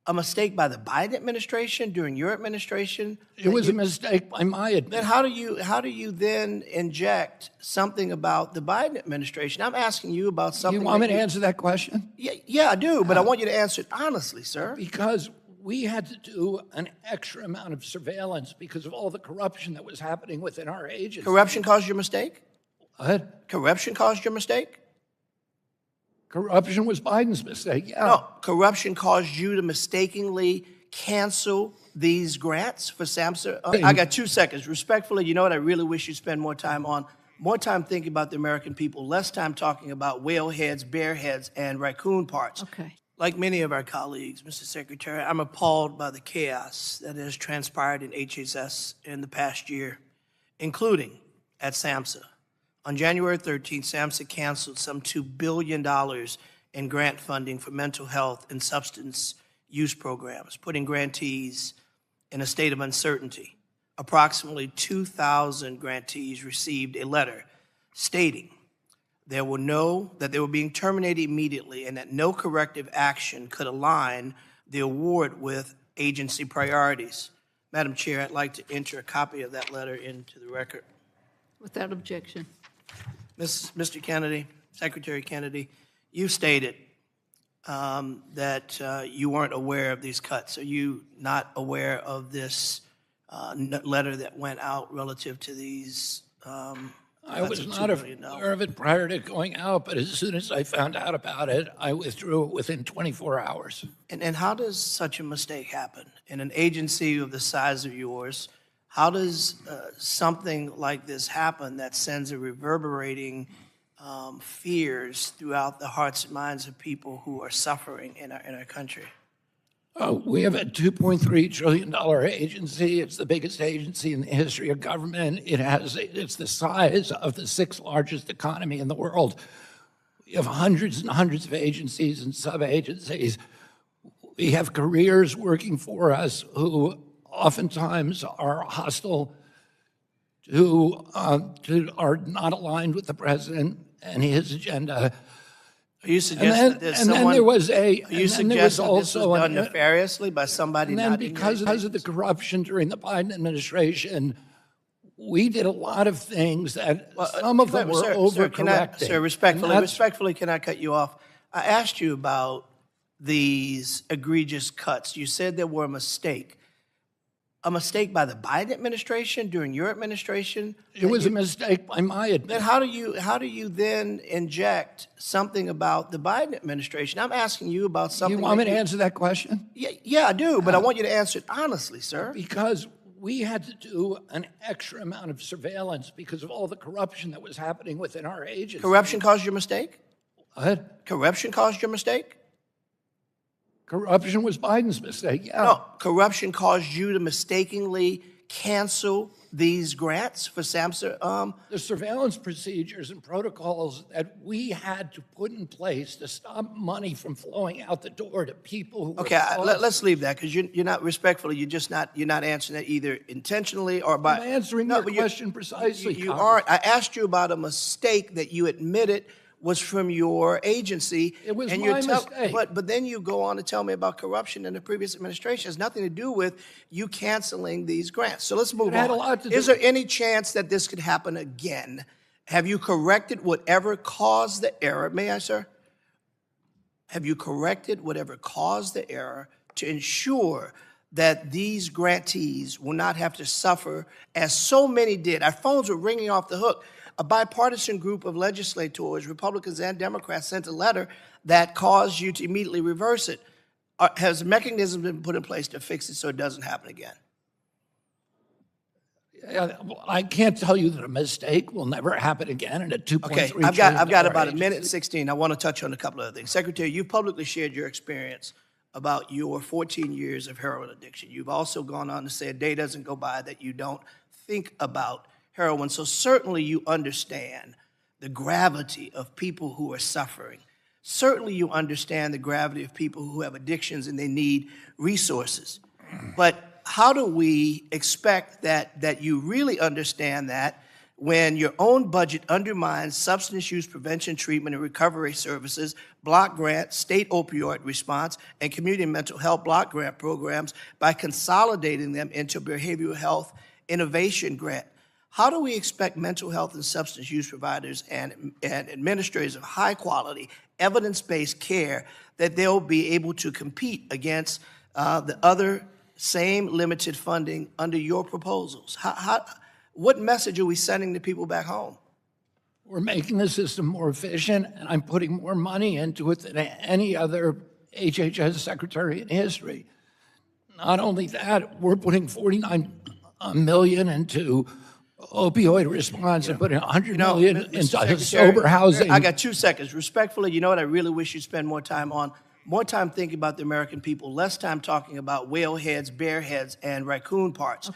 a mistake by the Biden administration during your administration? It was a mistake by my Then administration. how do you then inject something about the Biden administration? I'm asking you about something. You want me that to answer that question? Yeah, I do, but I want you to answer it honestly, sir. Because we had to do an extra amount of surveillance because of all the corruption that was happening within our agency. Corruption caused your mistake? What? Corruption caused your mistake? Corruption was Biden's mistake, yeah. No, corruption caused you to mistakenly cancel these grants for SAMHSA? I got 2 seconds. Respectfully, you know what I really wish you'd spend more time on? More time thinking about the American people, less time talking about whale heads, bear heads, and raccoon parts. Okay. Like many of our colleagues, Mr. Secretary, I'm appalled by the chaos that has transpired in HHS in the past year, including at SAMHSA. On January 13th, SAMHSA canceled some $2 billion in grant funding for mental health and substance use programs, putting grantees in a state of uncertainty. Approximately 2,000 grantees received a letter stating they were being terminated immediately and that no corrective action could align the award with agency priorities. Madam Chair, I'd like to enter a copy of that letter into the record. Without objection. Mr. Kennedy, Secretary Kennedy, you stated that you weren't aware of these cuts. Are you not aware of this letter that went out relative to these I was not aware of it prior to going out, but as soon as I found out about it, I withdrew it within 24 hours. And how does such a mistake happen? In an agency of the size of yours, how does something like this happen that sends a reverberating fears throughout the hearts and minds of people who are suffering in our country? We have a $2.3 trillion agency. It's the biggest agency in the history of government. It's the size of the 6th largest economy in the world. We have hundreds and hundreds of agencies and sub-agencies. We have careers working for us who oftentimes are hostile, who are not aligned with the president and his agenda. Are you suggesting that someone? There was also done nefariously by somebody? And then because of the corruption during the Biden administration, we did a lot of things that some of them were overcorrecting. Sir, respectfully, can I cut you off? I asked you about these egregious cuts. You said there were a mistake by the Biden administration during your administration? It was a mistake by my administration. Then how do you then inject something about the Biden administration? I'm asking you about something. You want me to answer that question? Yeah, I do, but I want you to answer it honestly, sir. Because we had to do an extra amount of surveillance because of all the corruption that was happening within our agency. Corruption caused your mistake? What? Corruption caused your mistake? Corruption was Biden's mistake, yeah. No, corruption caused you to mistakenly cancel these grants for SAMHSA? The surveillance procedures and protocols that we had to put in place to stop money from flowing out the door to people who Okay, were let's leave that because you're not respectfully. You're not answering that either intentionally or by. I'm answering your question precisely. You aren't. I asked you about a mistake that you admitted was from your agency. It was and my mistake. But then you go on to tell me about corruption in the previous administration. It has nothing to do with you canceling these grants. So let's move on. had a lot to do- Is there any chance that this could happen again? Have you corrected whatever caused the error? May I, sir? Have you corrected whatever caused the error to ensure that these grantees will not have to suffer as so many did? Our phones were ringing off the hook. A bipartisan group of legislators, Republicans and Democrats, sent a letter that caused you to immediately reverse it. Has a mechanism been put in place to fix it so it doesn't happen again? I can't tell you that a mistake will never happen again in a $2.3 Okay, trillion I've got about a agency. minute and 16. I want to touch on a couple of other things. Secretary, you've publicly shared your experience about your 14 years of heroin addiction. You've also gone on to say a day doesn't go by that you don't think about heroin. So certainly you understand the gravity of people who are suffering. Certainly you understand the gravity of people who have addictions and they need resources. But how do we expect that you really understand that when your own budget undermines substance use prevention, treatment, and recovery services, block grant, state opioid response, and community mental health block grant programs by consolidating them into behavioral health innovation grant. How do we expect mental health and substance use providers and administrators of high quality, evidence-based care that they'll be able to compete against the other same limited funding under your proposals? What message are we sending to people back home? We're making the system more efficient, and I'm putting more money into it than any other HHS secretary in history. Not only that, we're putting $49 million into opioid response and putting $100 million Mr. into Secretary, sober housing. I got 2 seconds. Respectfully, you know what I really wish you'd spend more time on? More time thinking about the American people, less time talking about whale heads, bear heads, and raccoon parts.